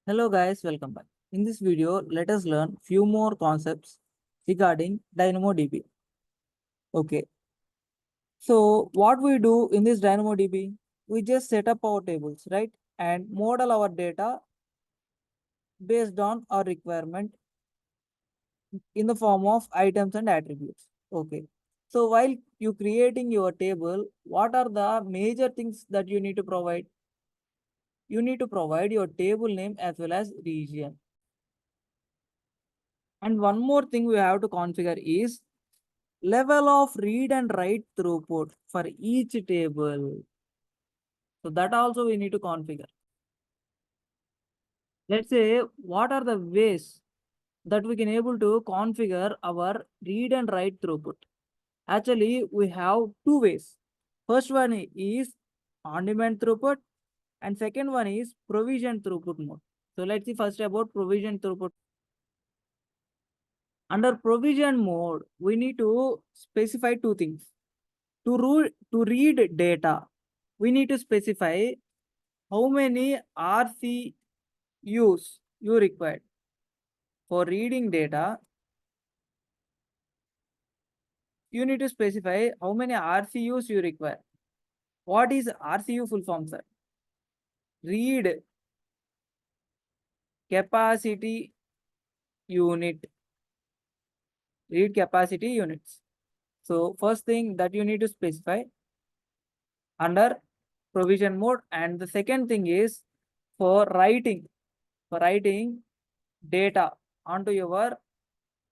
Hello guys, welcome back. In this video, let us learn few more concepts regarding DynamoDB. Okay, so what we do in this DynamoDB, we just set up our tables, right? And model our data based on our requirement in the form of items and attributes. Okay, so while you creating your table, what are the major things that you need to provide? You need to provide your table name as well as region. And one more thing we have to configure is level of read and write throughput for each table. So that also we need to configure. Let's say what are the ways that we can able to configure our read and write throughput. Actually, we have two ways. First one is on-demand throughput and second one is provision throughput mode. So let's see first about provision throughput. Under provision mode, we need to specify two things. To read data, we need to specify how many RCUs you require. For reading data, you need to specify how many RCUs you require. What is RCU full form, sir? Read capacity unit. Read capacity units. So first thing that you need to specify under provision mode, and the second thing is for writing data onto your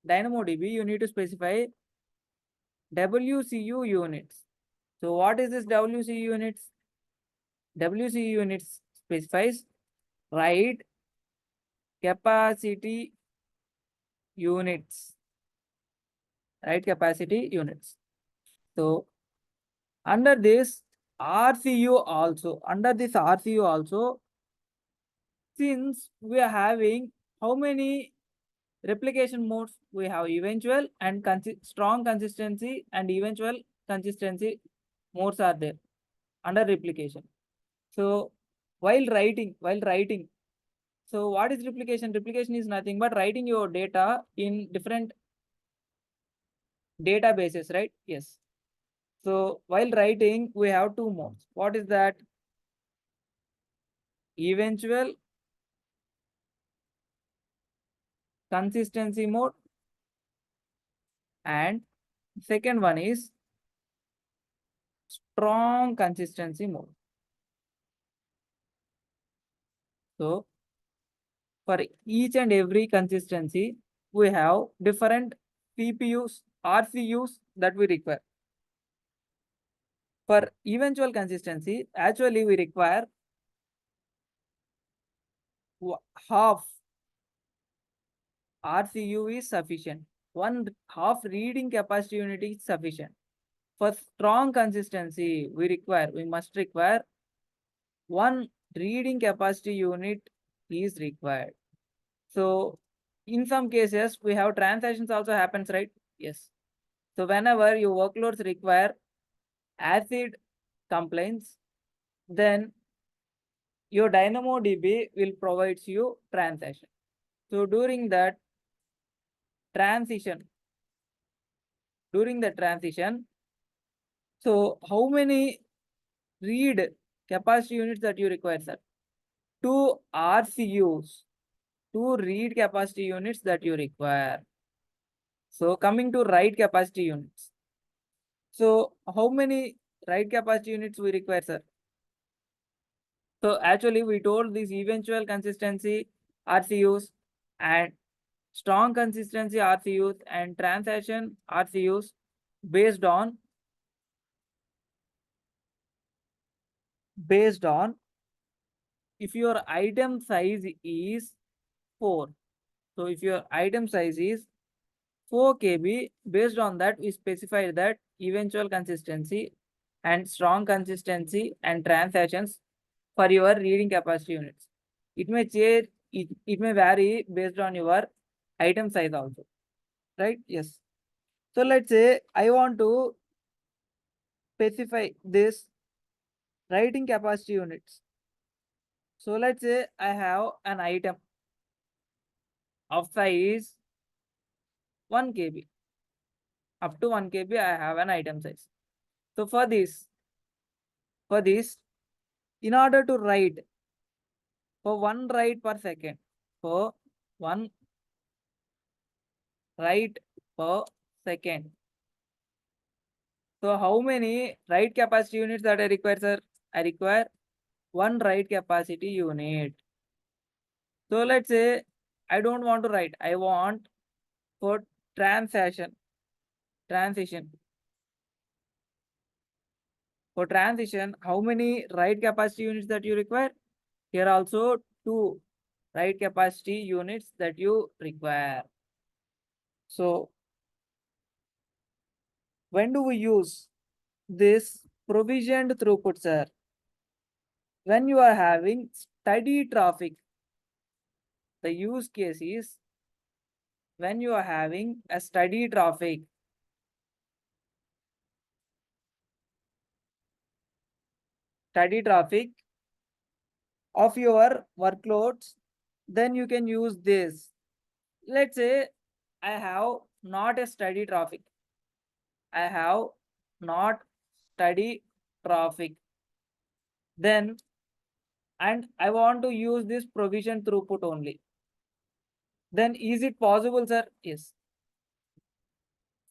DynamoDB, you need to specify WCU units. So what is this WCU units? WCU units specifies write capacity units. Write capacity units. So under this RCU also, since we are having how many replication modes, we have eventual and strong consistency and eventual consistency modes are there under replication. So while writing, so what is replication? Replication is nothing but writing your data in different databases, right? Yes. So while writing, we have two modes. What is that? Eventual consistency mode, and second one is strong consistency mode. So for each and every consistency, we have different CPUs, RCUs that we require. For eventual consistency, actually we require half RCU is sufficient. One half reading capacity unit is sufficient. For strong consistency, we must require one reading capacity unit is required. So in some cases, we have transactions also happens, right? Yes. So whenever your workloads require acid complaints, then your DynamoDB will provide you transaction. So during the transition, so how many read capacity units that you require, sir? Two RCUs, two read capacity units that you require. So coming to write capacity units. So how many write capacity units we require, sir? So actually we told this eventual consistency RCUs and strong consistency RCUs and transaction RCUs based on if your item size is 4. So if your item size is 4 KB, based on that we specify that eventual consistency and strong consistency and transactions for your reading capacity units. It may change, it may vary based on your item size also, right? Yes. So let's say I want to specify this writing capacity units. So let's say I have an item of size 1 KB. Up to 1 KB, I have an item size. So for this, in order to write for one write per second, for one write per second. So how many write capacity units that I require, sir? I require one write capacity unit. So let's say I don't want to write. I want for transition. For transition, how many write capacity units that you require? Here also two write capacity units that you require. So when do we use this provisioned throughput, sir? When you are having steady traffic, the use case is when you are having a steady traffic. Steady traffic of your workloads, then you can use this. Let's say I have not a steady traffic. I have not steady traffic. Then, and I want to use this provision throughput only. Then is it possible, sir? Yes.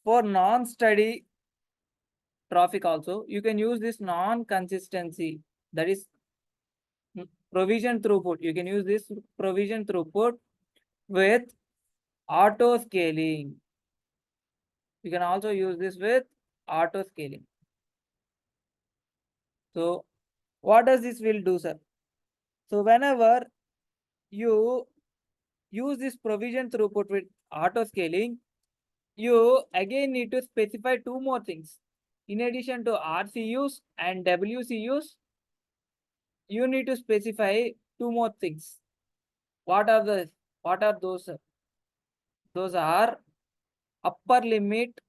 For non-steady traffic also, you can use this non-consistency. That is provision throughput. You can use this provision throughput with auto scaling. You can also use this with auto scaling. So what does this will do, sir? So whenever you use this provision throughput with auto scaling, you again need to specify two more things. In addition to RCUs and WCUs, you need to specify two more things. What are those? Those are upper limit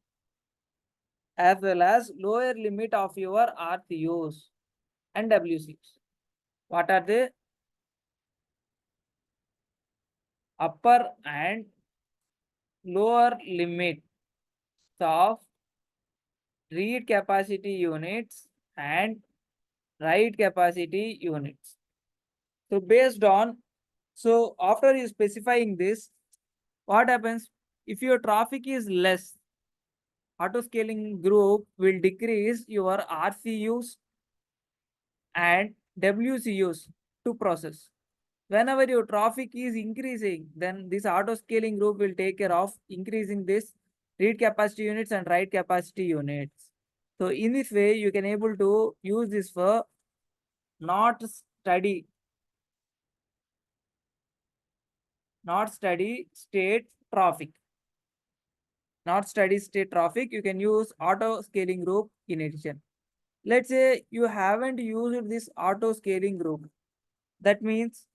as well as lower limit of your RCUs and WCUs. What are the upper and lower limits of read capacity units and write capacity units? So based on, so after you specifying this, what happens? If your traffic is less, auto scaling group will decrease your RCUs and WCUs to process. Whenever your traffic is increasing, then this auto scaling group will take care of increasing this read capacity units and write capacity units. So in this way, you can able to use this for not steady, not steady state traffic. Not steady state traffic, you can use auto scaling group in addition. Let's say you haven't used this auto scaling group. That means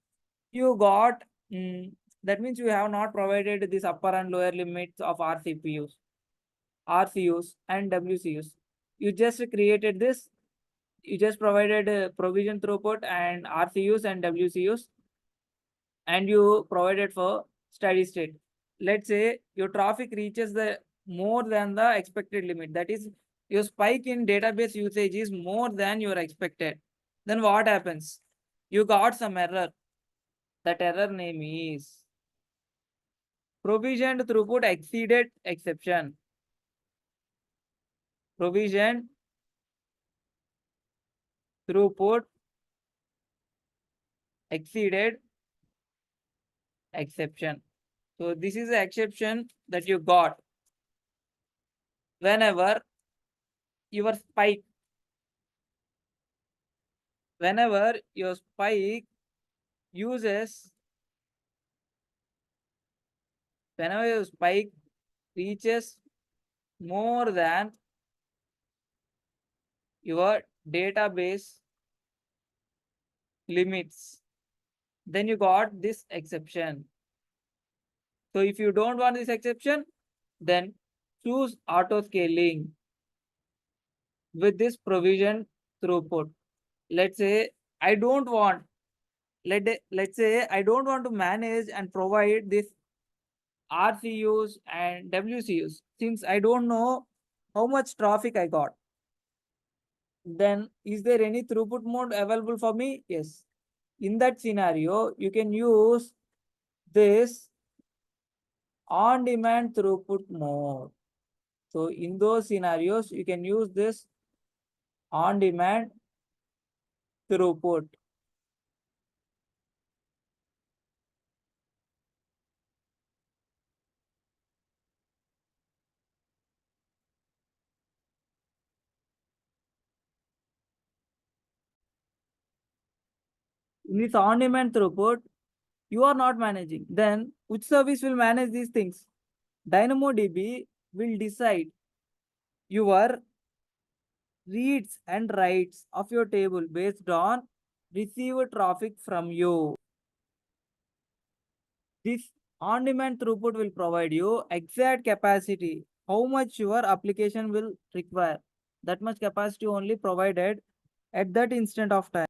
you got, that means you have not provided this upper and lower limits of RCPUs, RCUs and WCUs. You just created this, you just provided provision throughput and RCUs and WCUs, and you provided for steady state. Let's say your traffic reaches the more than the expected limit. That is, your spike in database usage is more than your expected. Then what happens? You got some error. That error name is provisioned throughput exceeded exception. Provisioned throughput exceeded exception. So this is the exception that you got whenever your spike, whenever your spike uses, whenever your spike reaches more than your database limits, then you got this exception. So if you don't want this exception, then choose auto scaling with this provision throughput. Let's say I don't want, let's say I don't want to manage and provide this RCUs and WCUs. Since I don't know how much traffic I got, then is there any throughput mode available for me? Yes. In that scenario, you can use this on-demand throughput mode. So in those scenarios, you can use this on-demand throughput. In this on-demand throughput, you are not managing. Then which service will manage these things? DynamoDB will decide your reads and writes of your table based on received traffic from you. This on-demand throughput will provide you exact capacity, how much your application will require. That much capacity only provided at that instant of time.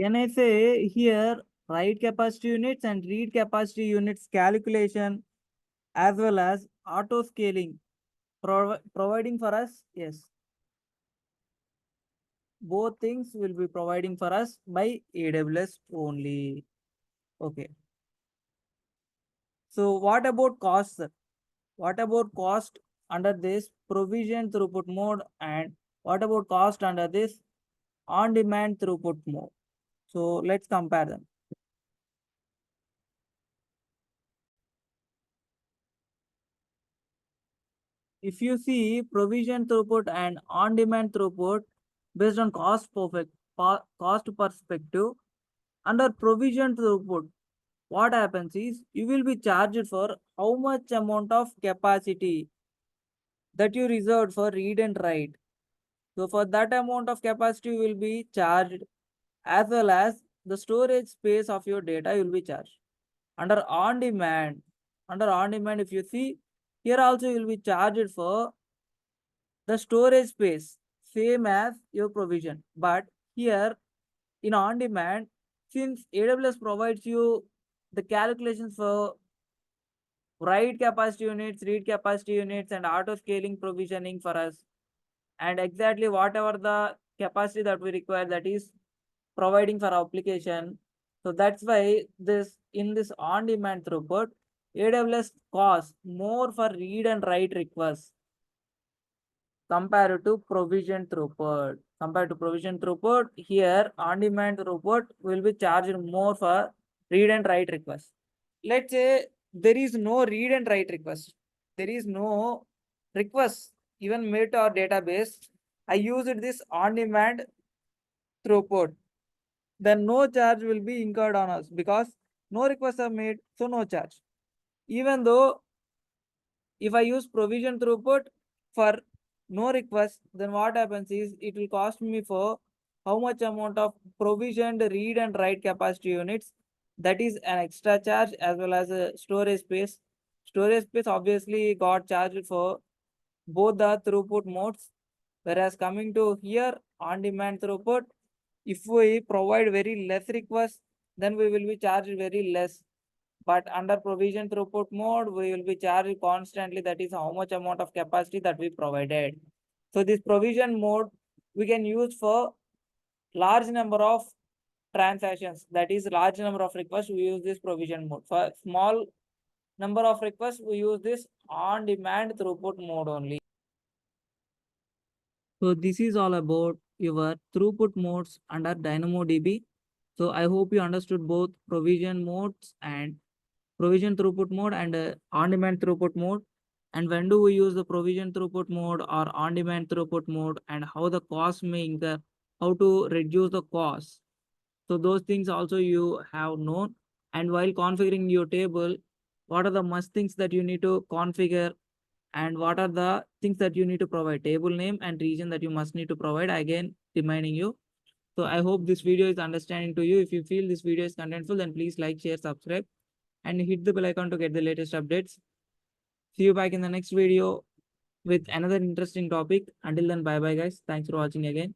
Can I say here write capacity units and read capacity units calculation as well as auto scaling providing for us? Yes. Both things will be providing for us by AWS only. Okay. So what about cost? What about cost under this provision throughput mode, and what about cost under this on-demand throughput mode? So let's compare them. If you see provision throughput and on-demand throughput based on cost perspective, under provision throughput, what happens is you will be charged for how much amount of capacity that you reserved for read and write. So for that amount of capacity you will be charged, as well as the storage space of your data you will be charged. Under on demand, if you see here also you will be charged for the storage space, same as your provision. But here in on demand, since AWS provides you the calculations for write capacity units, read capacity units, and auto scaling provisioning for us, and exactly whatever the capacity that we require, that is providing for our application. So that's why this in this on-demand throughput, AWS costs more for read and write requests compared to provision throughput. Compared to provision throughput, here on-demand throughput will be charged more for read and write requests. Let's say there is no read and write request. There is no request even made to our database. I used this on-demand throughput. Then no charge will be incurred on us because no requests are made, so no charge. Even though if I use provision throughput for no request, then what happens is it will cost me for how much amount of provisioned read and write capacity units. That is an extra charge as well as a storage space. Storage space obviously got charged for both the throughput modes. Whereas coming to here on demand throughput, if we provide very less requests, then we will be charged very less. But under provision throughput mode, we will be charged constantly. That is how much amount of capacity that we provided. So this provision mode we can use for large number of transactions. That is large number of requests, we use this provision mode. For small number of requests, we use this on demand throughput mode only. So this is all about your throughput modes under DynamoDB. So I hope you understood both provision modes and provision throughput mode and on-demand throughput mode. And when do we use the provision throughput mode or on-demand throughput mode, and how the cost may incur, how to reduce the cost. So those things also you have known. And while configuring your table, what are the must things that you need to configure, and what are the things that you need to provide? Table name and region that you must need to provide, again reminding you. So I hope this video is understanding to you. If you feel this video is contentful, then please like, share, subscribe, and hit the bell icon to get the latest updates. See you back in the next video with another interesting topic. Until then, bye bye guys. Thanks for watching again.